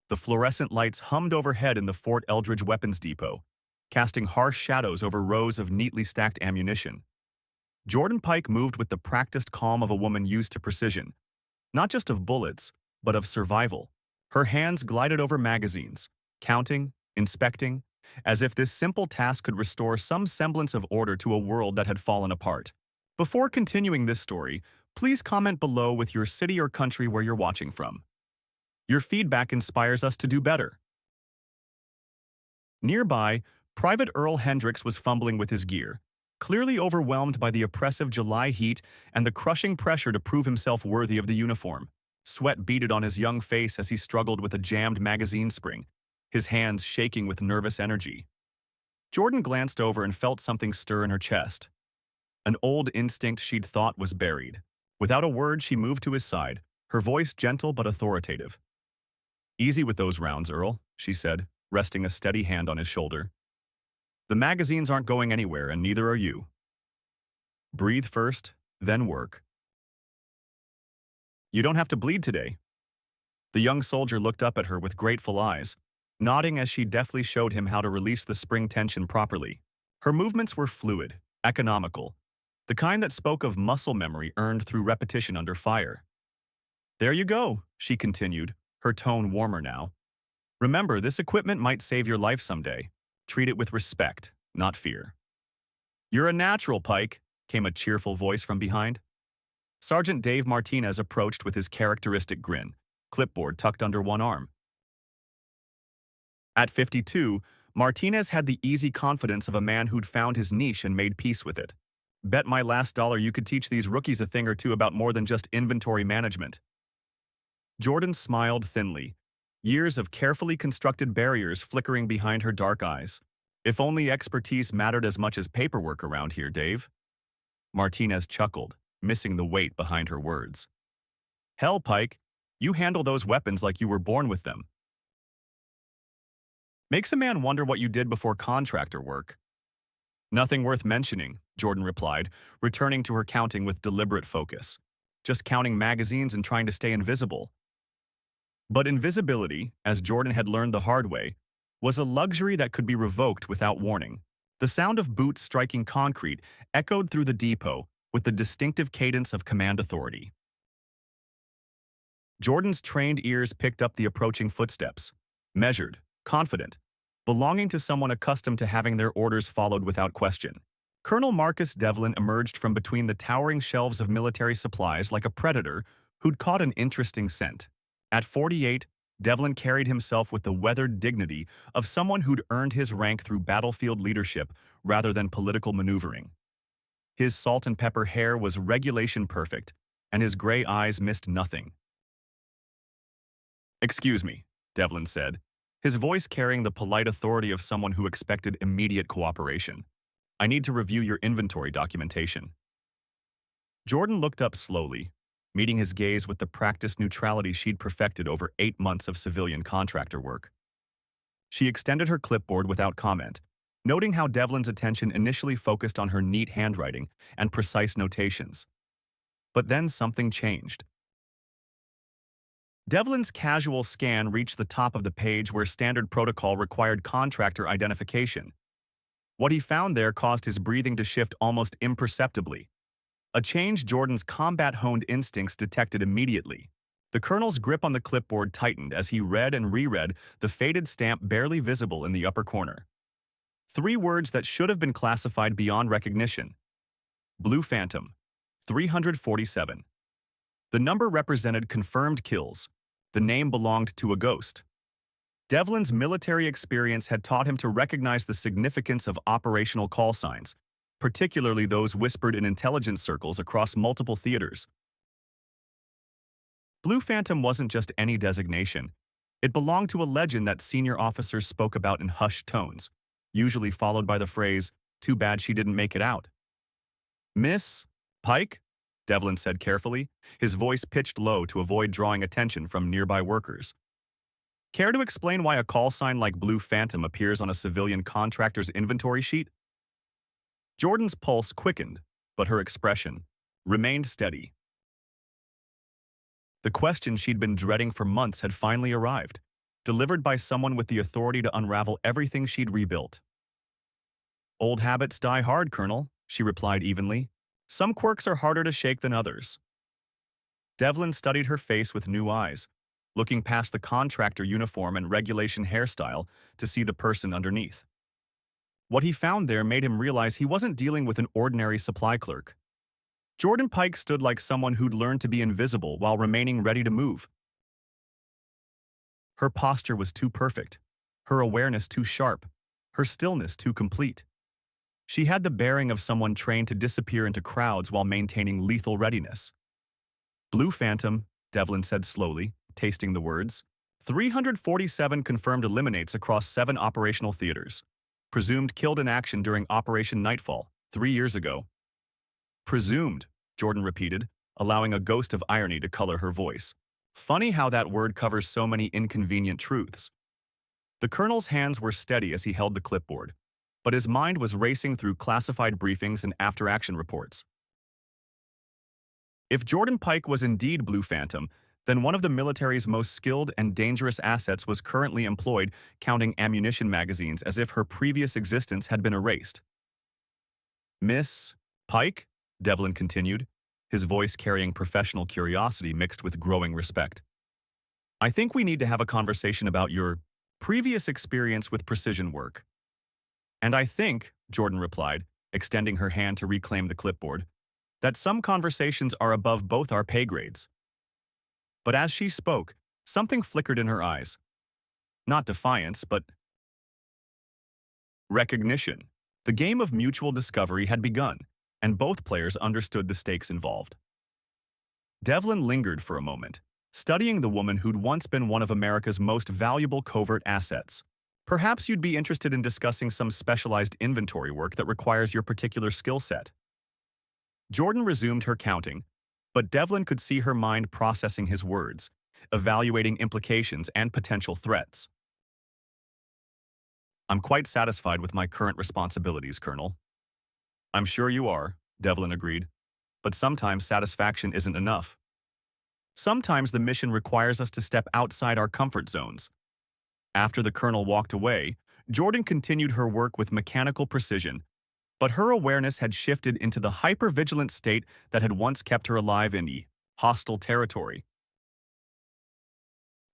The fluorescent lights hummed overhead in the Fort Eldridge Weapons Depot, casting harsh shadows over rows of neatly stacked ammunition. Jordan Pike moved with the practiced calm of a woman used to precision, not just of bullets, but of survival. Her hands glided over magazines, counting, inspecting, as if this simple task could restore some semblance of order to a world that had fallen apart. Before continuing this story, please comment below with your city or country where you're watching from. Your feedback inspires us to do better. Nearby, Private Earl Hendricks was fumbling with his gear, clearly overwhelmed by the oppressive July heat and the crushing pressure to prove himself worthy of the uniform. Sweat beaded on his young face as he struggled with a jammed magazine spring, his hands shaking with nervous energy. Jordan glanced over and felt something stir in her chest. An old instinct she'd thought was buried. Without a word, she moved to his side, her voice gentle but authoritative. "Easy with those rounds, Earl," she said, resting a steady hand on his shoulder. "The magazines aren't going anywhere, and neither are you. Breathe first, then work. You don't have to bleed today." The young soldier looked up at her with grateful eyes, nodding as she deftly showed him how to release the spring tension properly. Her movements were fluid, economical, the kind that spoke of muscle memory earned through repetition under fire. "There you go," she continued, her tone warmer now. "Remember, this equipment might save your life someday. Treat it with respect, not fear." "You're a natural, Pike," came a cheerful voice from behind. Sergeant Dave Martinez approached with his characteristic grin, clipboard tucked under one arm. At 52, Martinez had the easy confidence of a man who'd found his niche and made peace with it. "Bet my last dollar you could teach these rookies a thing or two about more than just inventory management." Jordan smiled thinly, years of carefully constructed barriers flickering behind her dark eyes. "If only expertise mattered as much as paperwork around here, Dave." Martinez chuckled, missing the weight behind her words. "Hell, Pike, you handle those weapons like you were born with them. Makes a man wonder what you did before contractor work." "Nothing worth mentioning," Jordan replied, returning to her counting with deliberate focus. "Just counting magazines and trying to stay invisible." But invisibility, as Jordan had learned the hard way, was a luxury that could be revoked without warning. The sound of boots striking concrete echoed through the depot with the distinctive cadence of command authority. Jordan's trained ears picked up the approaching footsteps, measured, confident, belonging to someone accustomed to having their orders followed without question. Colonel Marcus Devlin emerged from between the towering shelves of military supplies like a predator who'd caught an interesting scent. At 48, Devlin carried himself with the weathered dignity of someone who'd earned his rank through battlefield leadership rather than political maneuvering. His salt and pepper hair was regulation perfect, and his gray eyes missed nothing. "Excuse me," Devlin said, his voice carrying the polite authority of someone who expected immediate cooperation. "I need to review your inventory documentation." Jordan looked up slowly, meeting his gaze with the practiced neutrality she'd perfected over 8 months of civilian contractor work. She extended her clipboard without comment, noting how Devlin's attention initially focused on her neat handwriting and precise notations. But then something changed. Devlin's casual scan reached the top of the page where standard protocol required contractor identification. What he found there caused his breathing to shift almost imperceptibly, a change Jordan's combat-honed instincts detected immediately. The colonel's grip on the clipboard tightened as he read and reread the faded stamp barely visible in the upper corner. 3 words that should have been classified beyond recognition. Blue Phantom, 347. The number represented confirmed kills. The name belonged to a ghost. Devlin's military experience had taught him to recognize the significance of operational call signs, particularly those whispered in intelligence circles across multiple theaters. Blue Phantom wasn't just any designation. It belonged to a legend that senior officers spoke about in hushed tones, usually followed by the phrase, "Too bad she didn't make it out." "Miss Pike?" Devlin said carefully, his voice pitched low to avoid drawing attention from nearby workers. "Care to explain why a call sign like Blue Phantom appears on a civilian contractor's inventory sheet?" Jordan's pulse quickened, but her expression remained steady. The question she'd been dreading for months had finally arrived. delivered by someone with the authority to unravel everything she'd rebuilt. Old habits die hard, Colonel, she replied evenly. Some quirks are harder to shake than others. Devlin studied her face with new eyes, looking past the contractor uniform and regulation hairstyle to see the person underneath. What he found there made him realize he wasn't dealing with an ordinary supply clerk. Jordan Pike stood like someone who'd learned to be invisible while remaining ready to move. Her posture was too perfect, her awareness too sharp, her stillness too complete. She had the bearing of someone trained to disappear into crowds while maintaining lethal readiness. Blue Phantom, Devlin said slowly, tasting the words. 347 confirmed eliminates across 7 operational theaters. Presumed killed in action during Operation Nightfall, 3 years ago. Presumed, Jordan repeated, allowing a ghost of irony to color her voice. Funny how that word covers so many inconvenient truths. The colonel's hands were steady as he held the clipboard, but his mind was racing through classified briefings and after-action reports. If Jordan Pike was indeed Blue Phantom, then one of the military's most skilled and dangerous assets was currently employed counting ammunition magazines as if her previous existence had been erased. Miss Pike? Devlin continued, his voice carrying professional curiosity mixed with growing respect. I think we need to have a conversation about your previous experience with precision work. And I think, Jordan replied, extending her hand to reclaim the clipboard, that some conversations are above both our pay grades. But as she spoke, something flickered in her eyes. Not defiance, but recognition. The game of mutual discovery had begun, and both players understood the stakes involved. Devlin lingered for a moment, studying the woman who'd once been one of America's most valuable covert assets. Perhaps you'd be interested in discussing some specialized inventory work that requires your particular skill set. Jordan resumed her counting, but Devlin could see her mind processing his words, evaluating implications and potential threats. I'm quite satisfied with my current responsibilities, Colonel. I'm sure you are, Devlin agreed, but sometimes satisfaction isn't enough. Sometimes the mission requires us to step outside our comfort zones. After the colonel walked away, Jordan continued her work with mechanical precision, but her awareness had shifted into the hyper-vigilant state that had once kept her alive in hostile territory.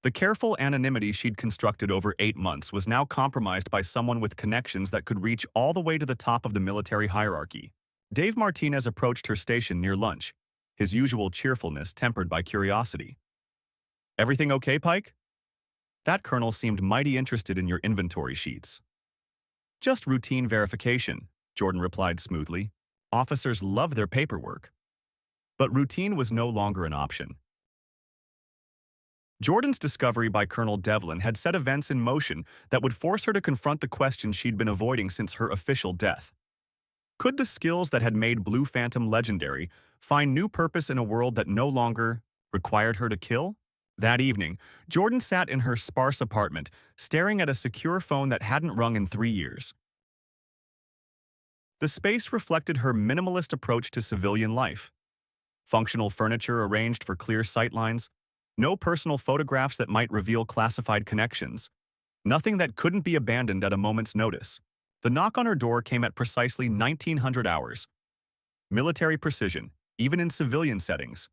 The careful anonymity she'd constructed over 8 months was now compromised by someone with connections that could reach all the way to the top of the military hierarchy. Dave Martinez approached her station near lunch, his usual cheerfulness tempered by curiosity. Everything okay, Pike? That colonel seemed mighty interested in your inventory sheets. Just routine verification, Jordan replied smoothly. Officers love their paperwork. But routine was no longer an option. Jordan's discovery by Colonel Devlin had set events in motion that would force her to confront the question she'd been avoiding since her official death. Could the skills that had made Blue Phantom legendary find new purpose in a world that no longer required her to kill? That evening, Jordan sat in her sparse apartment, staring at a secure phone that hadn't rung in 3 years. The space reflected her minimalist approach to civilian life. Functional furniture arranged for clear sightlines, no personal photographs that might reveal classified connections, nothing that couldn't be abandoned at a moment's notice. The knock on her door came at precisely 1900 hours. Military precision, even in civilian settings.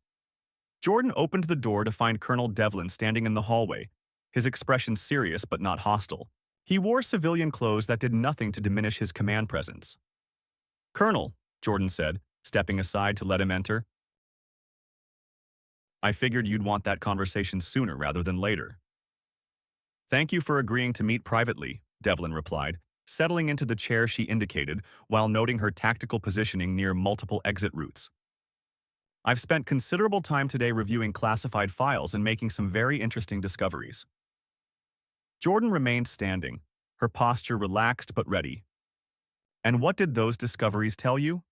Jordan opened the door to find Colonel Devlin standing in the hallway, his expression serious but not hostile. He wore civilian clothes that did nothing to diminish his command presence. Colonel, Jordan said, stepping aside to let him enter. I figured you'd want that conversation sooner rather than later. Thank you for agreeing to meet privately, Devlin replied, settling into the chair she indicated while noting her tactical positioning near multiple exit routes. I've spent considerable time today reviewing classified files and making some very interesting discoveries. Jordan remained standing, her posture relaxed but ready. And what did those discoveries tell you?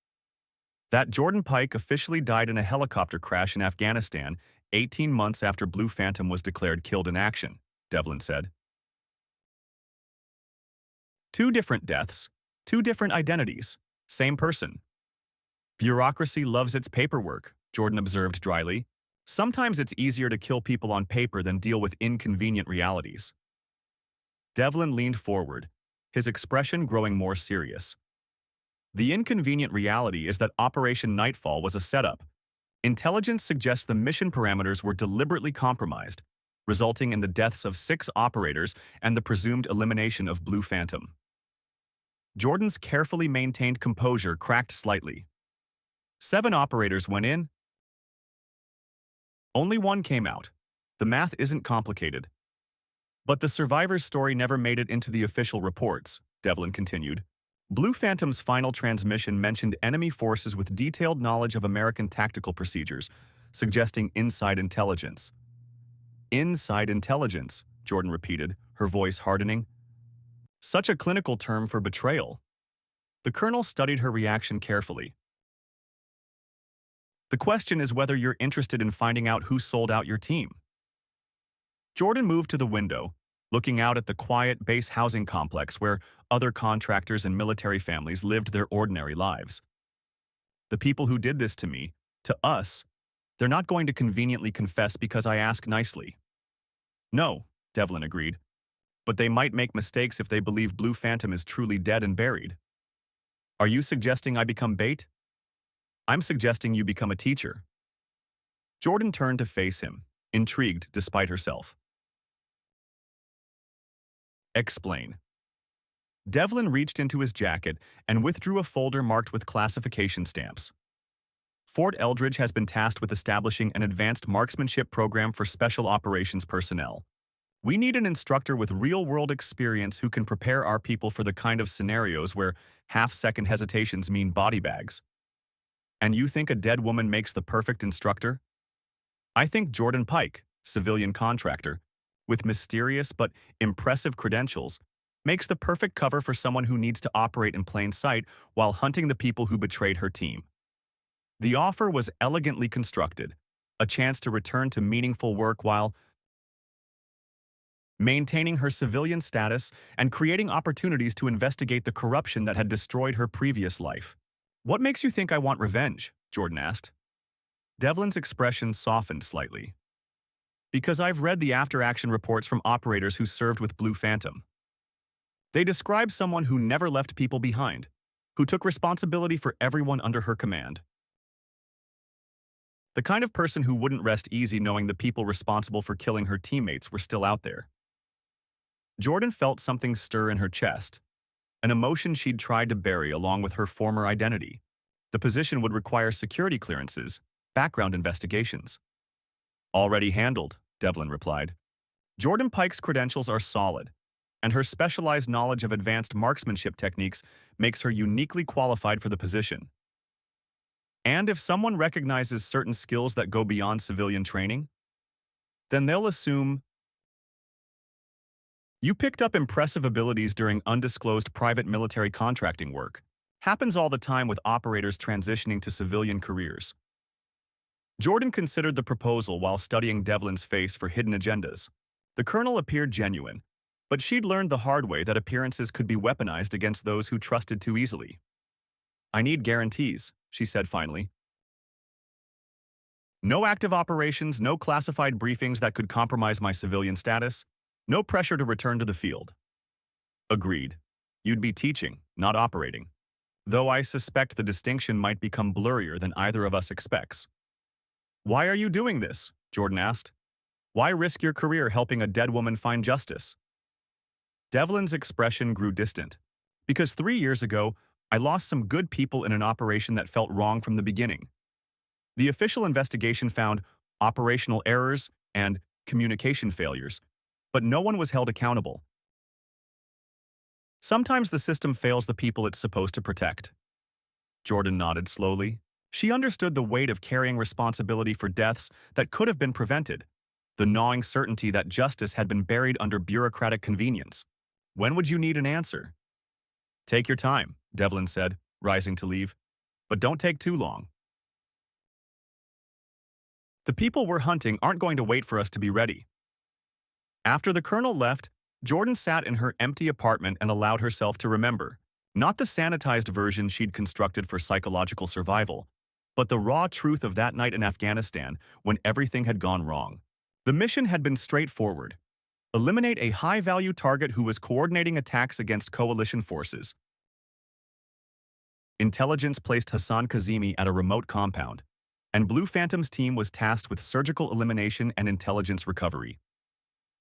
That Jordan Pike officially died in a helicopter crash in Afghanistan 18 months after Blue Phantom was declared killed in action, Devlin said. 2 different deaths, 2 different identities, same person. Bureaucracy loves its paperwork, Jordan observed dryly. Sometimes it's easier to kill people on paper than deal with inconvenient realities. Devlin leaned forward, his expression growing more serious. The inconvenient reality is that Operation Nightfall was a setup. Intelligence suggests the mission parameters were deliberately compromised, resulting in the deaths of 6 operators and the presumed elimination of Blue Phantom. Jordan's carefully maintained composure cracked slightly. 7 operators went in. Only 1 came out. The math isn't complicated. But the survivor's story never made it into the official reports, Devlin continued. Blue Phantom's final transmission mentioned enemy forces with detailed knowledge of American tactical procedures, suggesting inside intelligence. Inside intelligence, Jordan repeated, her voice hardening. Such a clinical term for betrayal. The colonel studied her reaction carefully. The question is whether you're interested in finding out who sold out your team. Jordan moved to the window, looking out at the quiet base housing complex where other contractors and military families lived their ordinary lives. The people who did this to me, to us, they're not going to conveniently confess because I ask nicely. No, Devlin agreed, but they might make mistakes if they believe Blue Phantom is truly dead and buried. Are you suggesting I become bait? I'm suggesting you become a teacher. Jordan turned to face him, intrigued despite herself. Explain. Devlin reached into his jacket and withdrew a folder marked with classification stamps. Fort Eldridge has been tasked with establishing an advanced marksmanship program for special operations personnel. We need an instructor with real-world experience who can prepare our people for the kind of scenarios where half-second hesitations mean body bags. And you think a dead woman makes the perfect instructor? I think Jordan Pike, civilian contractor, with mysterious but impressive credentials, makes the perfect cover for someone who needs to operate in plain sight while hunting the people who betrayed her team. The offer was elegantly constructed, a chance to return to meaningful work while maintaining her civilian status and creating opportunities to investigate the corruption that had destroyed her previous life. What makes you think I want revenge? Jordan asked. Devlin's expression softened slightly. Because I've read the after-action reports from operators who served with Blue Phantom. They describe someone who never left people behind, who took responsibility for everyone under her command. The kind of person who wouldn't rest easy knowing the people responsible for killing her teammates were still out there. Jordan felt something stir in her chest, an emotion she'd tried to bury along with her former identity. The position would require security clearances, background investigations. Already handled, Devlin replied. Jordan Pike's credentials are solid, and her specialized knowledge of advanced marksmanship techniques makes her uniquely qualified for the position. And if someone recognizes certain skills that go beyond civilian training, then they'll assume you picked up impressive abilities during undisclosed private military contracting work. Happens all the time with operators transitioning to civilian careers. Jordan considered the proposal while studying Devlin's face for hidden agendas. The colonel appeared genuine, but she'd learned the hard way that appearances could be weaponized against those who trusted too easily. I need guarantees, she said finally. No active operations, no classified briefings that could compromise my civilian status, no pressure to return to the field. Agreed. You'd be teaching, not operating. Though I suspect the distinction might become blurrier than either of us expects. Why are you doing this? Jordan asked. Why risk your career helping a dead woman find justice? Devlin's expression grew distant. Because 3 years ago, I lost some good people in an operation that felt wrong from the beginning. The official investigation found operational errors and communication failures, but no one was held accountable. Sometimes the system fails the people it's supposed to protect. Jordan nodded slowly. She understood the weight of carrying responsibility for deaths that could have been prevented, the gnawing certainty that justice had been buried under bureaucratic convenience. When would you need an answer? Take your time, Devlin said, rising to leave. But don't take too long. The people we're hunting aren't going to wait for us to be ready. After the colonel left, Jordan sat in her empty apartment and allowed herself to remember, not the sanitized version she'd constructed for psychological survival, but the raw truth of that night in Afghanistan when everything had gone wrong. The mission had been straightforward. Eliminate a high-value target who was coordinating attacks against coalition forces. Intelligence placed Hassan Kazemi at a remote compound, and Blue Phantom's team was tasked with surgical elimination and intelligence recovery.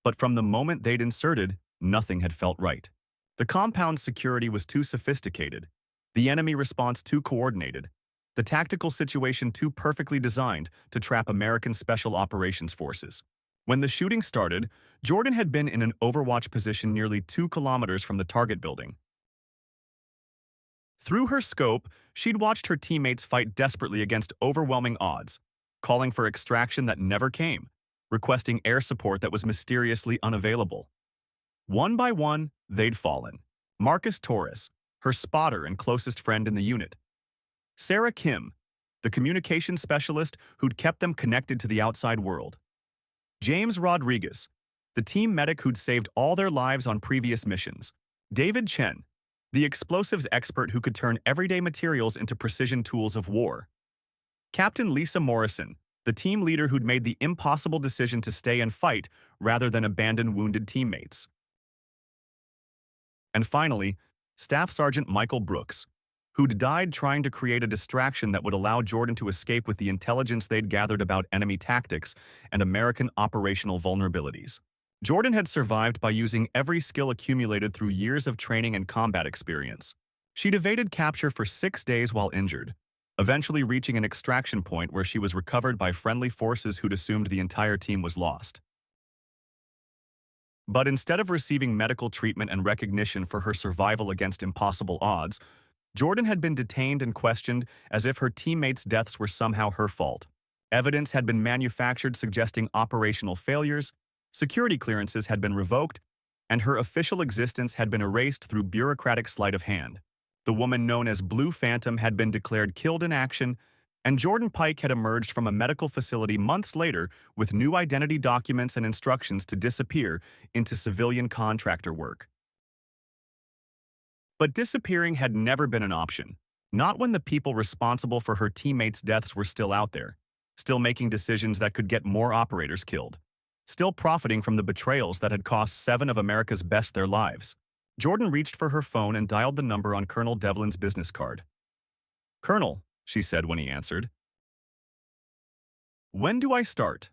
But from the moment they'd inserted, nothing had felt right. The compound's security was too sophisticated, the enemy response too coordinated, the tactical situation too perfectly designed to trap American Special Operations Forces. When the shooting started, Jordan had been in an overwatch position nearly 2 kilometers from the target building. Through her scope, she'd watched her teammates fight desperately against overwhelming odds, calling for extraction that never came, requesting air support that was mysteriously unavailable. One by one, they'd fallen. Marcus Torres, her spotter and closest friend in the unit. Sarah Kim, the communications specialist who'd kept them connected to the outside world. James Rodriguez, the team medic who'd saved all their lives on previous missions. David Chen, the explosives expert who could turn everyday materials into precision tools of war. Captain Lisa Morrison, the team leader who'd made the impossible decision to stay and fight rather than abandon wounded teammates. And finally, Staff Sergeant Michael Brooks, who'd died trying to create a distraction that would allow Jordan to escape with the intelligence they'd gathered about enemy tactics and American operational vulnerabilities. Jordan had survived by using every skill accumulated through years of training and combat experience. She'd evaded capture for 6 days while injured, eventually reaching an extraction point where she was recovered by friendly forces who'd assumed the entire team was lost. But instead of receiving medical treatment and recognition for her survival against impossible odds, Jordan had been detained and questioned as if her teammates' deaths were somehow her fault. Evidence had been manufactured suggesting operational failures, security clearances had been revoked, and her official existence had been erased through bureaucratic sleight of hand. The woman known as Blue Phantom had been declared killed in action, and Jordan Pike had emerged from a medical facility months later with new identity documents and instructions to disappear into civilian contractor work. But disappearing had never been an option, not when the people responsible for her teammates' deaths were still out there, still making decisions that could get more operators killed, still profiting from the betrayals that had cost 7 of America's best their lives. Jordan reached for her phone and dialed the number on Colonel Devlin's business card. "Colonel," she said when he answered. "When do I start?"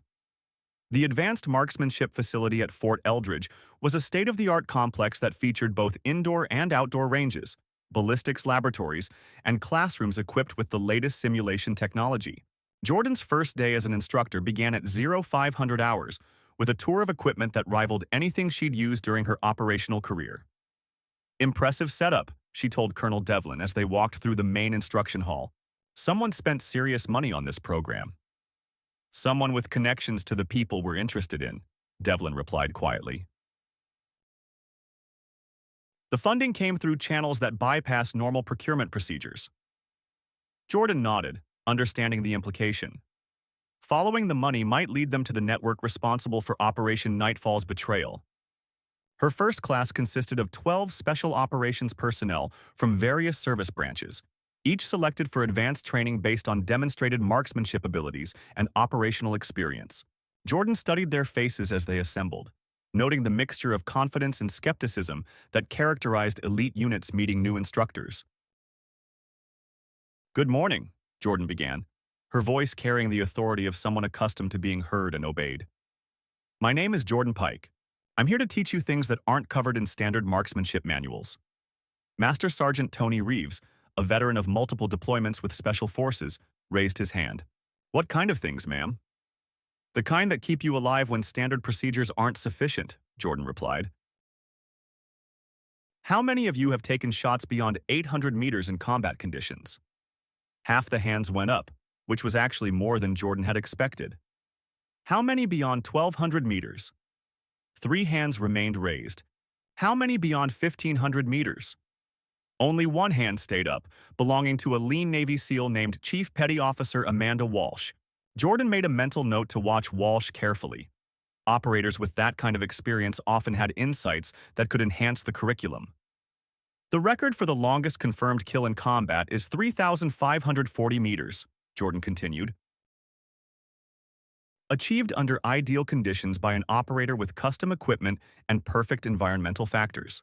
The Advanced Marksmanship Facility at Fort Eldridge was a state-of-the-art complex that featured both indoor and outdoor ranges, ballistics laboratories, and classrooms equipped with the latest simulation technology. Jordan's first day as an instructor began at 0500 hours, with a tour of equipment that rivaled anything she'd used during her operational career. "Impressive setup," she told Colonel Devlin as they walked through the main instruction hall. "Someone spent serious money on this program." "Someone with connections to the people we're interested in," Devlin replied quietly. "The funding came through channels that bypass normal procurement procedures." Jordan nodded, understanding the implication. Following the money might lead them to the network responsible for Operation Nightfall's betrayal. Her first class consisted of 12 special operations personnel from various service branches, each selected for advanced training based on demonstrated marksmanship abilities and operational experience. Jordan studied their faces as they assembled, noting the mixture of confidence and skepticism that characterized elite units meeting new instructors. "Good morning," Jordan began, her voice carrying the authority of someone accustomed to being heard and obeyed. "My name is Jordan Pike. I'm here to teach you things that aren't covered in standard marksmanship manuals." Master Sergeant Tony Reeves, a veteran of multiple deployments with Special Forces, raised his hand. "What kind of things, ma'am?" "The kind that keep you alive when standard procedures aren't sufficient," Jordan replied. "How many of you have taken shots beyond 800 meters in combat conditions?" Half the hands went up, which was actually more than Jordan had expected. "How many beyond 1,200 meters?" 3 hands remained raised. "How many beyond 1,500 meters?" Only 1 hand stayed up, belonging to a lean Navy SEAL named Chief Petty Officer Amanda Walsh. Jordan made a mental note to watch Walsh carefully. Operators with that kind of experience often had insights that could enhance the curriculum. "The record for the longest confirmed kill in combat is 3,540 meters, Jordan continued. achieved under ideal conditions by an operator with custom equipment and perfect environmental factors.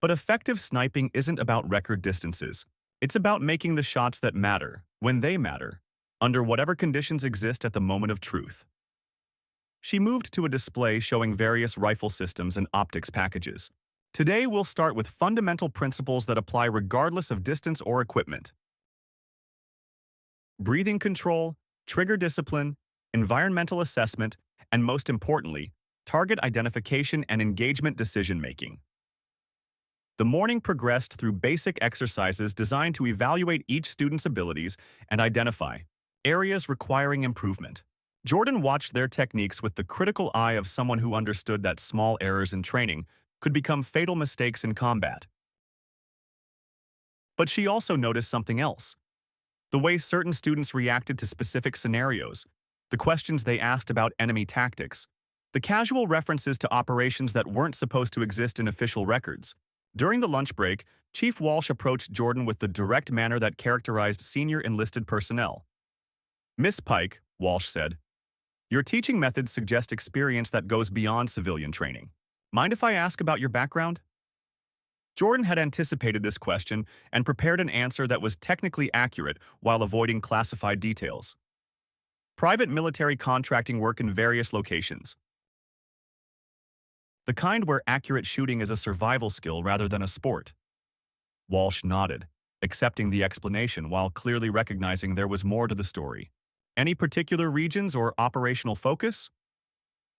But effective sniping isn't about record distances. It's about making the shots that matter, when they matter, under whatever conditions exist at the moment of truth. She moved to a display showing various rifle systems and optics packages. Today, we'll start with fundamental principles that apply regardless of distance or equipment. Breathing control, trigger discipline, environmental assessment, and most importantly, target identification and engagement decision-making. The morning progressed through basic exercises designed to evaluate each student's abilities and identify areas requiring improvement. Jordan watched their techniques with the critical eye of someone who understood that small errors in training could become fatal mistakes in combat. But she also noticed something else: the way certain students reacted to specific scenarios, the questions they asked about enemy tactics, the casual references to operations that weren't supposed to exist in official records. During the lunch break, Chief Walsh approached Jordan with the direct manner that characterized senior enlisted personnel. "Miss Pike," Walsh said, "your teaching methods suggest experience that goes beyond civilian training. Mind if I ask about your background?" Jordan had anticipated this question and prepared an answer that was technically accurate while avoiding classified details. Private military contracting work in various locations. The kind where accurate shooting is a survival skill rather than a sport. Walsh nodded, accepting the explanation while clearly recognizing there was more to the story. Any particular regions or operational focus?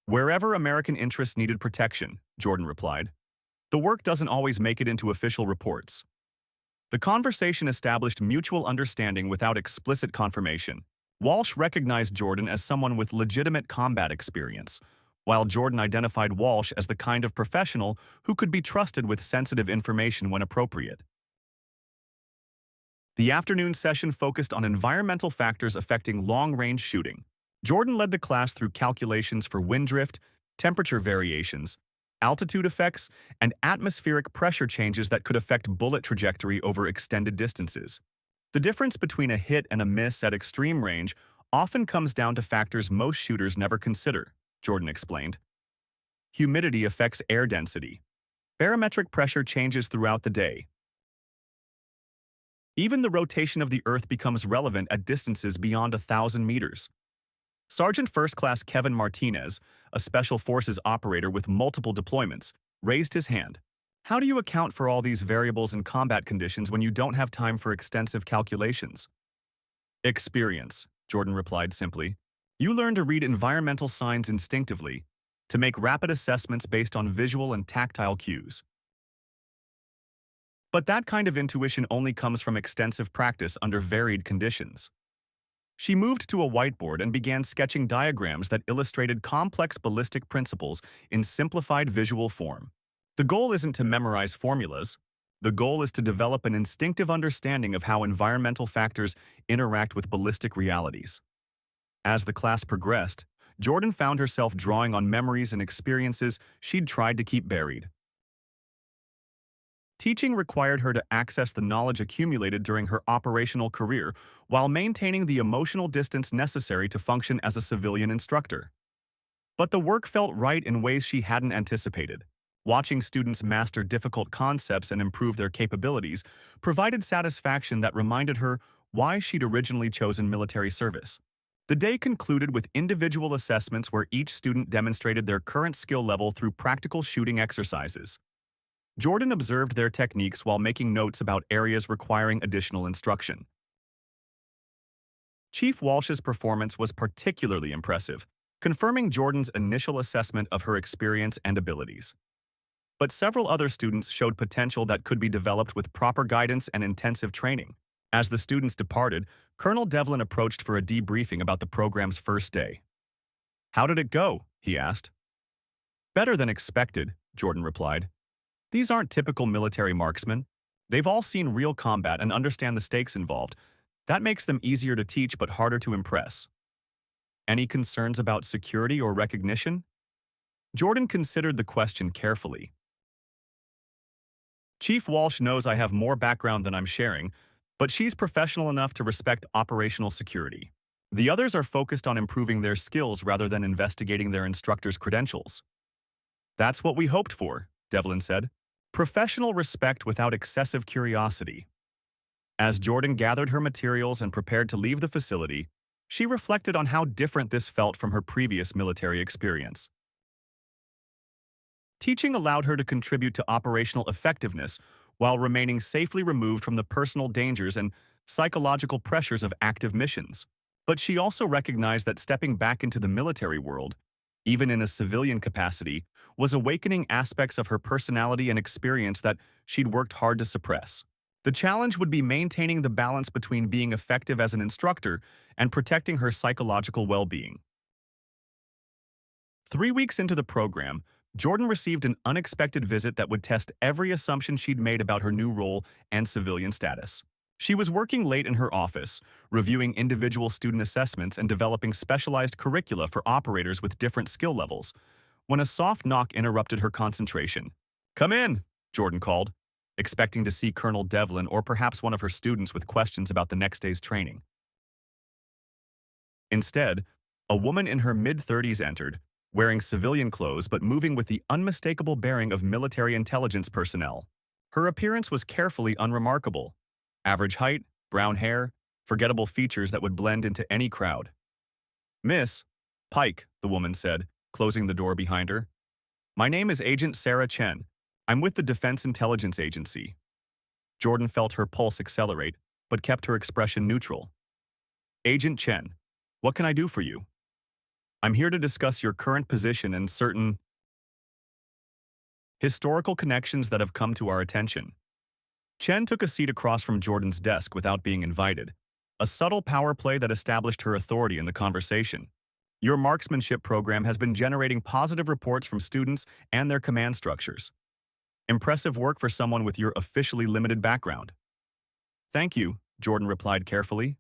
Wherever American interests needed protection, Jordan replied. The work doesn't always make it into official reports. The conversation established mutual understanding without explicit confirmation. Walsh recognized Jordan as someone with legitimate combat experience, while Jordan identified Walsh as the kind of professional who could be trusted with sensitive information when appropriate. The afternoon session focused on environmental factors affecting long-range shooting. Jordan led the class through calculations for wind drift, temperature variations, altitude effects, and atmospheric pressure changes that could affect bullet trajectory over extended distances. The difference between a hit and a miss at extreme range often comes down to factors most shooters never consider, Jordan explained. Humidity affects air density. Barometric pressure changes throughout the day. Even the rotation of the Earth becomes relevant at distances beyond 1,000 meters. Sergeant First Class Kevin Martinez, a Special Forces operator with multiple deployments, raised his hand. How do you account for all these variables in combat conditions when you don't have time for extensive calculations? Experience, Jordan replied simply. You learn to read environmental signs instinctively, to make rapid assessments based on visual and tactile cues. But that kind of intuition only comes from extensive practice under varied conditions. She moved to a whiteboard and began sketching diagrams that illustrated complex ballistic principles in simplified visual form. The goal isn't to memorize formulas. The goal is to develop an instinctive understanding of how environmental factors interact with ballistic realities. As the class progressed, Jordan found herself drawing on memories and experiences she'd tried to keep buried. Teaching required her to access the knowledge accumulated during her operational career while maintaining the emotional distance necessary to function as a civilian instructor. But the work felt right in ways she hadn't anticipated. Watching students master difficult concepts and improve their capabilities provided satisfaction that reminded her why she'd originally chosen military service. The day concluded with individual assessments where each student demonstrated their current skill level through practical shooting exercises. Jordan observed their techniques while making notes about areas requiring additional instruction. Chief Walsh's performance was particularly impressive, confirming Jordan's initial assessment of her experience and abilities. But several other students showed potential that could be developed with proper guidance and intensive training. As the students departed, Colonel Devlin approached for a debriefing about the program's first day. "How did it go?" he asked. "Better than expected," Jordan replied. "These aren't typical military marksmen. They've all seen real combat and understand the stakes involved. That makes them easier to teach but harder to impress." "Any concerns about security or recognition?" Jordan considered the question carefully. "Chief Walsh knows I have more background than I'm sharing, but she's professional enough to respect operational security. The others are focused on improving their skills rather than investigating their instructor's credentials. That's what we hoped for, Devlin said. Professional respect without excessive curiosity. As Jordan gathered her materials and prepared to leave the facility, she reflected on how different this felt from her previous military experience. Teaching allowed her to contribute to operational effectiveness while remaining safely removed from the personal dangers and psychological pressures of active missions. But she also recognized that stepping back into the military world, even in a civilian capacity, was awakening aspects of her personality and experience that she'd worked hard to suppress. The challenge would be maintaining the balance between being effective as an instructor and protecting her psychological well-being. 3 weeks into the program, Jordan received an unexpected visit that would test every assumption she'd made about her new role and civilian status. She was working late in her office, reviewing individual student assessments and developing specialized curricula for operators with different skill levels, when a soft knock interrupted her concentration. "Come in," Jordan called, expecting to see Colonel Devlin or perhaps one of her students with questions about the next day's training. Instead, a woman in her mid-30s entered, wearing civilian clothes but moving with the unmistakable bearing of military intelligence personnel. Her appearance was carefully unremarkable. Average height, brown hair, forgettable features that would blend into any crowd. "Miss Pike," the woman said, closing the door behind her. "My name is Agent Sarah Chen. I'm with the Defense Intelligence Agency." Jordan felt her pulse accelerate, but kept her expression neutral. "Agent Chen, what can I do for you?" "I'm here to discuss your current position and certain historical connections that have come to our attention." Chen took a seat across from Jordan's desk without being invited, a subtle power play that established her authority in the conversation. "Your marksmanship program has been generating positive reports from students and their command structures. Impressive work for someone with your officially limited background." "Thank you," Jordan replied carefully.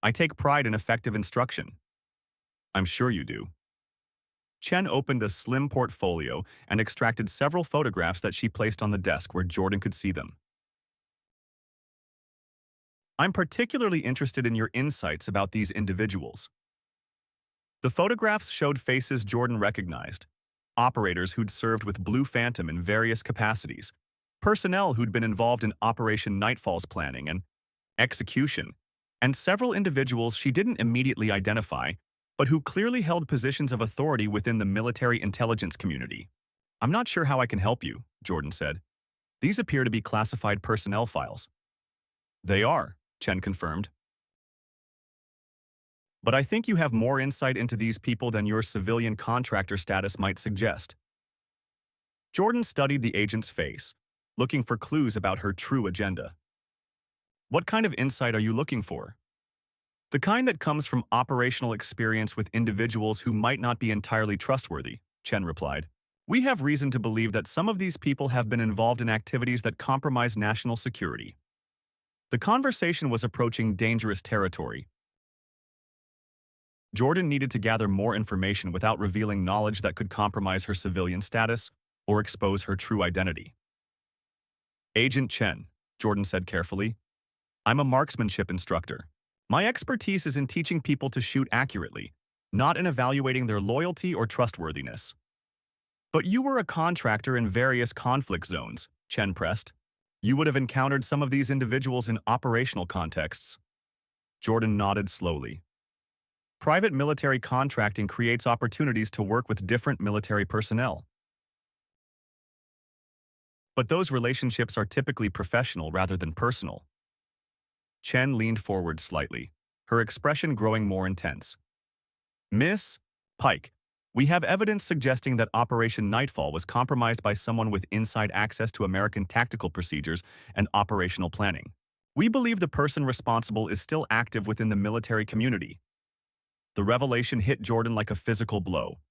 "I take pride in effective instruction." "I'm sure you do." Chen opened a slim portfolio and extracted several photographs that she placed on the desk where Jordan could see them. "I'm particularly interested in your insights about these individuals." The photographs showed faces Jordan recognized, operators who'd served with Blue Phantom in various capacities, personnel who'd been involved in Operation Nightfall's planning and execution, and several individuals she didn't immediately identify, but who clearly held positions of authority within the military intelligence community. "I'm not sure how I can help you," Jordan said. "These appear to be classified personnel files." "They are," Chen confirmed. "But I think you have more insight into these people than your civilian contractor status might suggest." Jordan studied the agent's face, looking for clues about her true agenda. "What kind of insight are you looking for?" "The kind that comes from operational experience with individuals who might not be entirely trustworthy," Chen replied. "We have reason to believe that some of these people have been involved in activities that compromise national security." The conversation was approaching dangerous territory. Jordan needed to gather more information without revealing knowledge that could compromise her civilian status or expose her true identity. "Agent Chen," Jordan said carefully, "I'm a marksmanship instructor. My expertise is in teaching people to shoot accurately, not in evaluating their loyalty or trustworthiness." "But you were a contractor in various conflict zones," Chen pressed. "You would have encountered some of these individuals in operational contexts." Jordan nodded slowly. "Private military contracting creates opportunities to work with different military personnel. But those relationships are typically professional rather than personal." Chen leaned forward slightly, her expression growing more intense. "Miss Pike, we have evidence suggesting that Operation Nightfall was compromised by someone with inside access to American tactical procedures and operational planning. We believe the person responsible is still active within the military community." The revelation hit Jordan like a physical blow.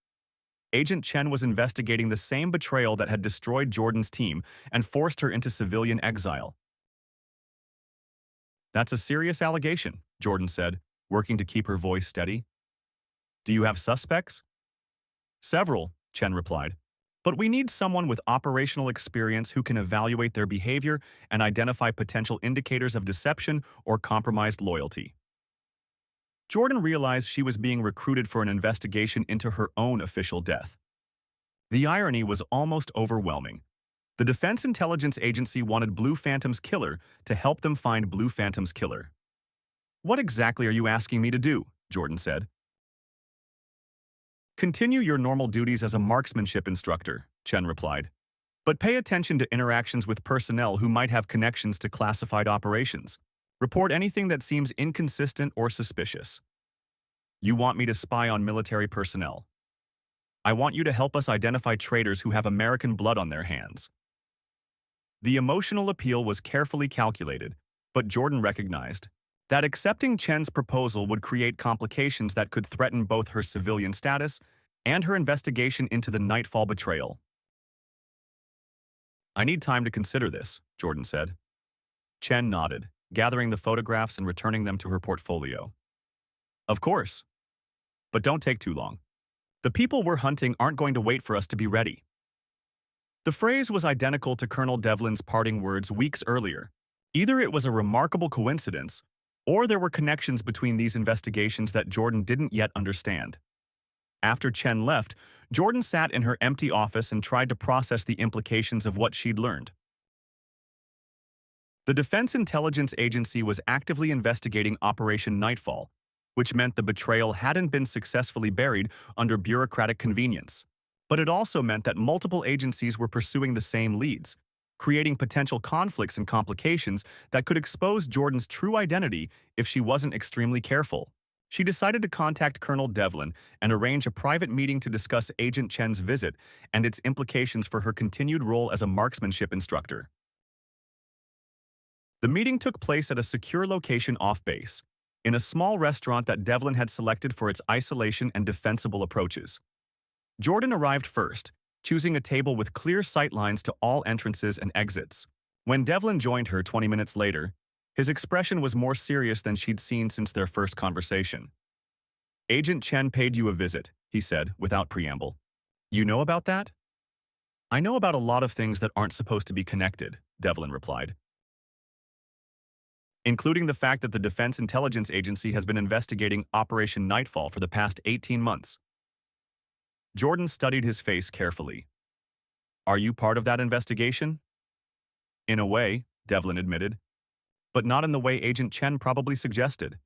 Agent Chen was investigating the same betrayal that had destroyed Jordan's team and forced her into civilian exile. "That's a serious allegation," Jordan said, working to keep her voice steady. "Do you have suspects?" "Several," Chen replied. "But we need someone with operational experience who can evaluate their behavior and identify potential indicators of deception or compromised loyalty." Jordan realized she was being recruited for an investigation into her own official death. The irony was almost overwhelming. The Defense Intelligence Agency wanted Blue Phantom's killer to help them find Blue Phantom's killer. "What exactly are you asking me to do?" Jordan said. "Continue your normal duties as a marksmanship instructor," Chen replied. "But pay attention to interactions with personnel who might have connections to classified operations. Report anything that seems inconsistent or suspicious. You want me to spy on military personnel. I want you to help us identify traitors who have American blood on their hands." The emotional appeal was carefully calculated, but Jordan recognized that accepting Chen's proposal would create complications that could threaten both her civilian status and her investigation into the Nightfall betrayal. "I need time to consider this," Jordan said. Chen nodded, gathering the photographs and returning them to her portfolio. "Of course. But don't take too long. The people we're hunting aren't going to wait for us to be ready." The phrase was identical to Colonel Devlin's parting words weeks earlier. Either it was a remarkable coincidence, or there were connections between these investigations that Jordan didn't yet understand. After Chen left, Jordan sat in her empty office and tried to process the implications of what she'd learned. The Defense Intelligence Agency was actively investigating Operation Nightfall, which meant the betrayal hadn't been successfully buried under bureaucratic convenience. But it also meant that multiple agencies were pursuing the same leads, creating potential conflicts and complications that could expose Jordan's true identity if she wasn't extremely careful. She decided to contact Colonel Devlin and arrange a private meeting to discuss Agent Chen's visit and its implications for her continued role as a marksmanship instructor. The meeting took place at a secure location off base, in a small restaurant that Devlin had selected for its isolation and defensible approaches. Jordan arrived first, choosing a table with clear sightlines to all entrances and exits. When Devlin joined her 20 minutes later, his expression was more serious than she'd seen since their first conversation. "Agent Chen paid you a visit," he said, without preamble. "You know about that?" "I know about a lot of things that aren't supposed to be connected," Devlin replied, "including the fact that the Defense Intelligence Agency has been investigating Operation Nightfall for the past 18 months. Jordan studied his face carefully. "Are you part of that investigation?" "In a way," Devlin admitted, "but not in the way Agent Chen probably suggested."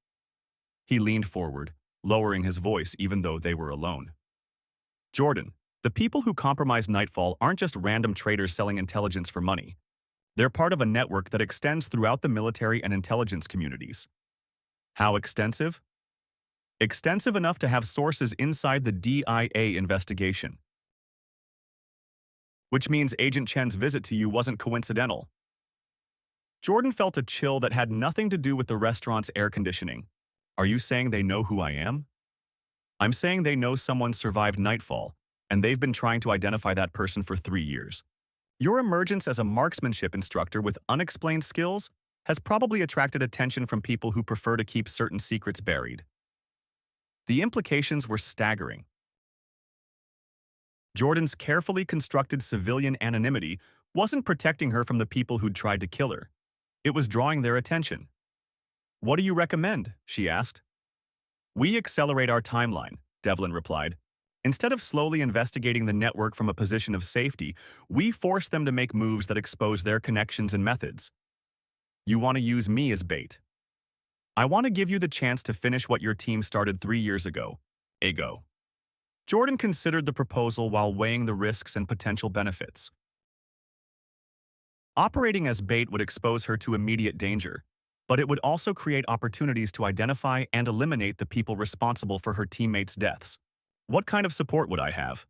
He leaned forward, lowering his voice even though they were alone. "Jordan, the people who compromise Nightfall aren't just random traders selling intelligence for money. They're part of a network that extends throughout the military and intelligence communities." "How extensive?" "Extensive enough to have sources inside the DIA investigation." "Which means Agent Chen's visit to you wasn't coincidental." Jordan felt a chill that had nothing to do with the restaurant's air conditioning. "Are you saying they know who I am?" "I'm saying they know someone survived Nightfall, and they've been trying to identify that person for 3 years. Your emergence as a marksmanship instructor with unexplained skills has probably attracted attention from people who prefer to keep certain secrets buried." The implications were staggering. Jordan's carefully constructed civilian anonymity wasn't protecting her from the people who'd tried to kill her. It was drawing their attention. "What do you recommend?" she asked. "We accelerate our timeline," Devlin replied. "Instead of slowly investigating the network from a position of safety, we force them to make moves that expose their connections and methods. You want to use me as bait. I want to give you the chance to finish what your team started 3 years ago. Ego." Jordan considered the proposal while weighing the risks and potential benefits. Operating as bait would expose her to immediate danger, but it would also create opportunities to identify and eliminate the people responsible for her teammates' deaths. "What kind of support would I have?"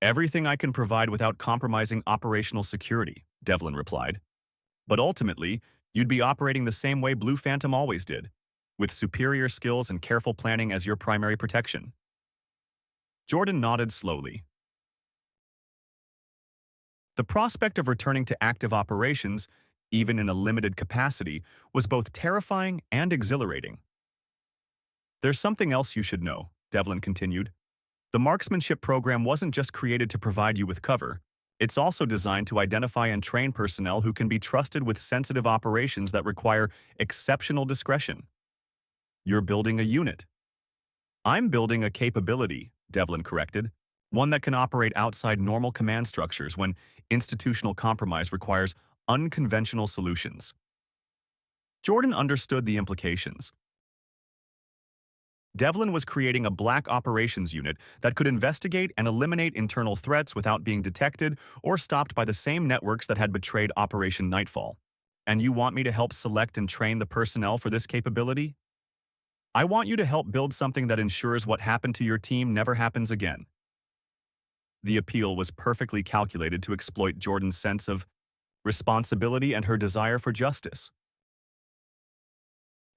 "Everything I can provide without compromising operational security," Devlin replied. "But ultimately, you'd be operating the same way Blue Phantom always did, with superior skills and careful planning as your primary protection." Jordan nodded slowly. The prospect of returning to active operations, even in a limited capacity, was both terrifying and exhilarating. "There's something else you should know," Devlin continued. "The marksmanship program wasn't just created to provide you with cover. It's also designed to identify and train personnel who can be trusted with sensitive operations that require exceptional discretion. You're building a unit. I'm building a capability, Devlin corrected, one that can operate outside normal command structures when institutional compromise requires unconventional solutions. Jordan understood the implications. Devlin was creating a black operations unit that could investigate and eliminate internal threats without being detected or stopped by the same networks that had betrayed Operation Nightfall. And you want me to help select and train the personnel for this capability? I want you to help build something that ensures what happened to your team never happens again. The appeal was perfectly calculated to exploit Jordan's sense of responsibility and her desire for justice.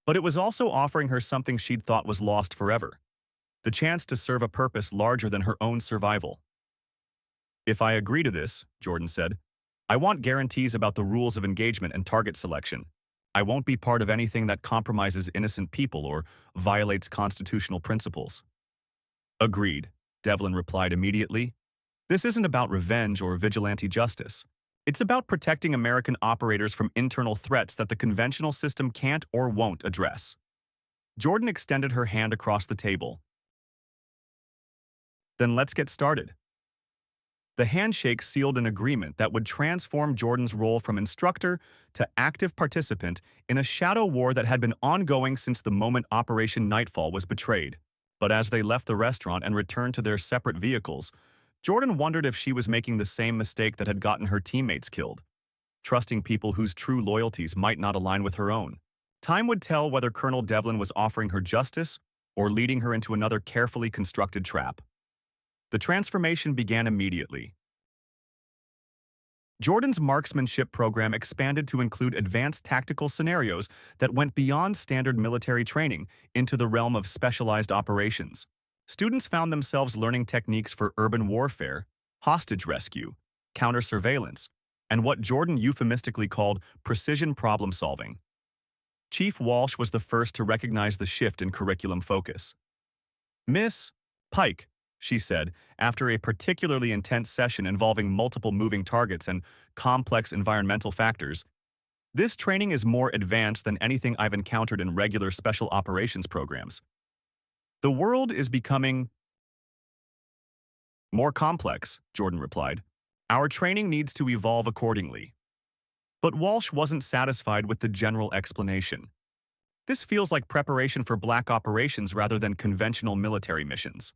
But it was also offering her something she'd thought was lost forever, the chance to serve a purpose larger than her own survival. If I agree to this, Jordan said, I want guarantees about the rules of engagement and target selection. I won't be part of anything that compromises innocent people or violates constitutional principles. Agreed, Devlin replied immediately. This isn't about revenge or vigilante justice. It's about protecting American operators from internal threats that the conventional system can't or won't address. Jordan extended her hand across the table. Then let's get started. The handshake sealed an agreement that would transform Jordan's role from instructor to active participant in a shadow war that had been ongoing since the moment Operation Nightfall was betrayed. But as they left the restaurant and returned to their separate vehicles, Jordan wondered if she was making the same mistake that had gotten her teammates killed, trusting people whose true loyalties might not align with her own. Time would tell whether Colonel Devlin was offering her justice or leading her into another carefully constructed trap. The transformation began immediately. Jordan's marksmanship program expanded to include advanced tactical scenarios that went beyond standard military training into the realm of specialized operations. Students found themselves learning techniques for urban warfare, hostage rescue, counter-surveillance, and what Jordan euphemistically called precision problem-solving. Chief Walsh was the first to recognize the shift in curriculum focus. Miss Pike, she said, after a particularly intense session involving multiple moving targets and complex environmental factors, this training is more advanced than anything I've encountered in regular special operations programs. The world is becoming more complex, Jordan replied. Our training needs to evolve accordingly. But Walsh wasn't satisfied with the general explanation. This feels like preparation for black operations rather than conventional military missions.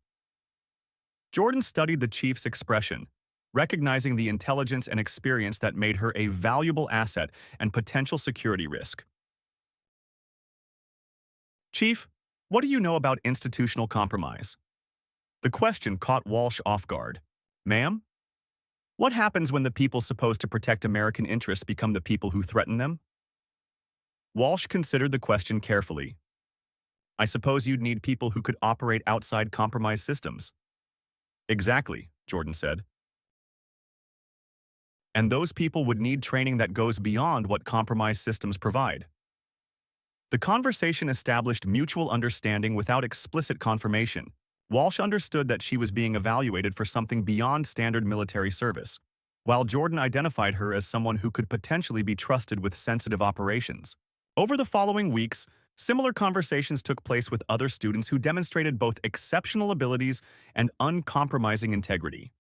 Jordan studied the chief's expression, recognizing the intelligence and experience that made her a valuable asset and potential security risk. Chief, what do you know about institutional compromise? The question caught Walsh off guard. Ma'am? What happens when the people supposed to protect American interests become the people who threaten them? Walsh considered the question carefully. I suppose you'd need people who could operate outside compromised systems. Exactly, Jordan said. And those people would need training that goes beyond what compromised systems provide. The conversation established mutual understanding without explicit confirmation. Walsh understood that she was being evaluated for something beyond standard military service, while Jordan identified her as someone who could potentially be trusted with sensitive operations. Over the following weeks, similar conversations took place with other students who demonstrated both exceptional abilities and uncompromising integrity.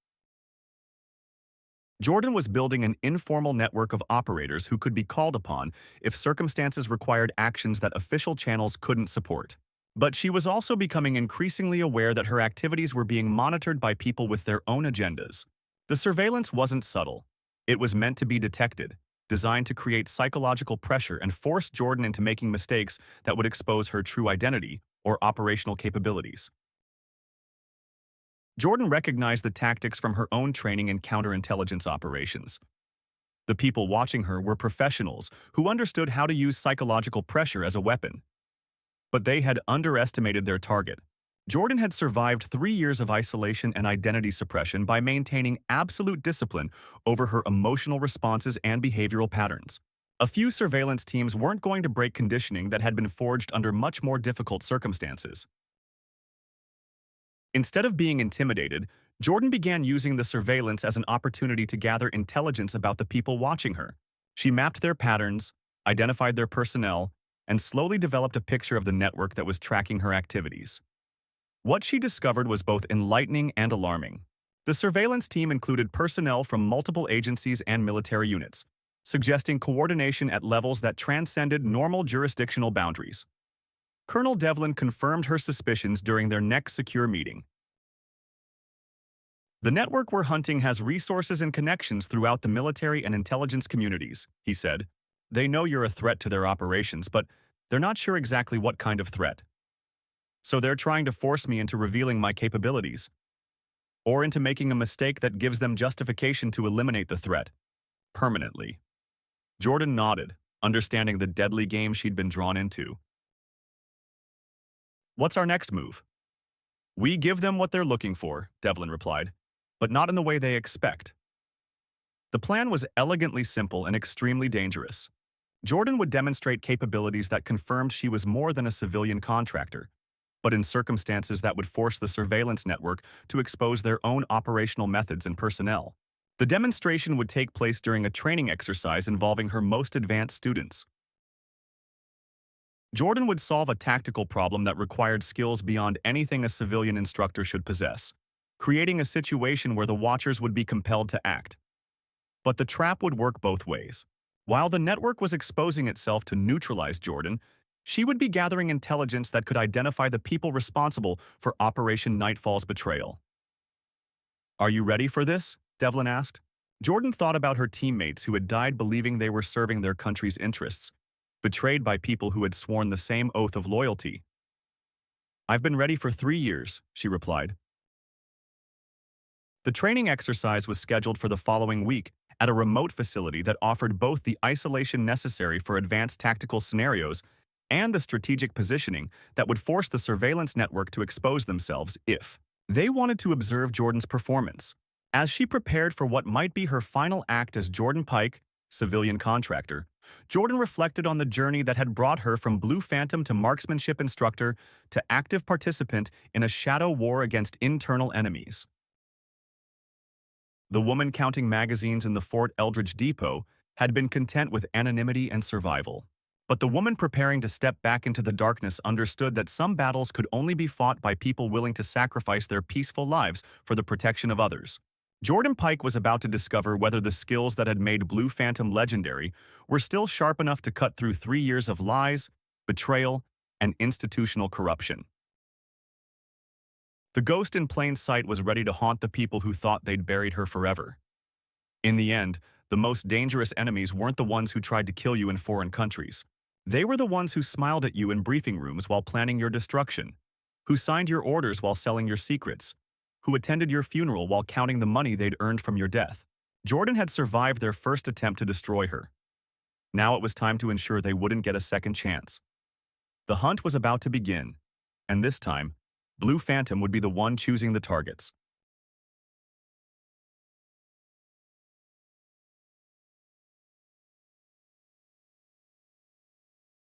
Jordan was building an informal network of operators who could be called upon if circumstances required actions that official channels couldn't support. But she was also becoming increasingly aware that her activities were being monitored by people with their own agendas. The surveillance wasn't subtle. It was meant to be detected, designed to create psychological pressure and force Jordan into making mistakes that would expose her true identity or operational capabilities. Jordan recognized the tactics from her own training in counterintelligence operations. The people watching her were professionals who understood how to use psychological pressure as a weapon. But they had underestimated their target. Jordan had survived 3 years of isolation and identity suppression by maintaining absolute discipline over her emotional responses and behavioral patterns. A few surveillance teams weren't going to break conditioning that had been forged under much more difficult circumstances. Instead of being intimidated, Jordan began using the surveillance as an opportunity to gather intelligence about the people watching her. She mapped their patterns, identified their personnel, and slowly developed a picture of the network that was tracking her activities. What she discovered was both enlightening and alarming. The surveillance team included personnel from multiple agencies and military units, suggesting coordination at levels that transcended normal jurisdictional boundaries. Colonel Devlin confirmed her suspicions during their next secure meeting. The network we're hunting has resources and connections throughout the military and intelligence communities, he said. They know you're a threat to their operations, but they're not sure exactly what kind of threat. So they're trying to force me into revealing my capabilities, or into making a mistake that gives them justification to eliminate the threat, permanently. Jordan nodded, understanding the deadly game she'd been drawn into. What's our next move? We give them what they're looking for, Devlin replied, but not in the way they expect. The plan was elegantly simple and extremely dangerous. Jordan would demonstrate capabilities that confirmed she was more than a civilian contractor, but in circumstances that would force the surveillance network to expose their own operational methods and personnel. The demonstration would take place during a training exercise involving her most advanced students. Jordan would solve a tactical problem that required skills beyond anything a civilian instructor should possess, creating a situation where the watchers would be compelled to act. But the trap would work both ways. While the network was exposing itself to neutralize Jordan, she would be gathering intelligence that could identify the people responsible for Operation Nightfall's betrayal. Are you ready for this? Devlin asked. Jordan thought about her teammates who had died believing they were serving their country's interests, betrayed by people who had sworn the same oath of loyalty. I've been ready for 3 years, she replied. The training exercise was scheduled for the following week at a remote facility that offered both the isolation necessary for advanced tactical scenarios and the strategic positioning that would force the surveillance network to expose themselves if they wanted to observe Jordan's performance. As she prepared for what might be her final act as Jordan Pike, civilian contractor, Jordan reflected on the journey that had brought her from Blue Phantom to marksmanship instructor to active participant in a shadow war against internal enemies. The woman counting magazines in the Fort Eldridge Depot had been content with anonymity and survival. But the woman preparing to step back into the darkness understood that some battles could only be fought by people willing to sacrifice their peaceful lives for the protection of others. Jordan Pike was about to discover whether the skills that had made Blue Phantom legendary were still sharp enough to cut through 3 years of lies, betrayal, and institutional corruption. The ghost in plain sight was ready to haunt the people who thought they'd buried her forever. In the end, the most dangerous enemies weren't the ones who tried to kill you in foreign countries. They were the ones who smiled at you in briefing rooms while planning your destruction, who signed your orders while selling your secrets, who attended your funeral while counting the money they'd earned from your death. Jordan had survived their first attempt to destroy her. Now it was time to ensure they wouldn't get a second chance. The hunt was about to begin, and this time, Blue Phantom would be the one choosing the targets.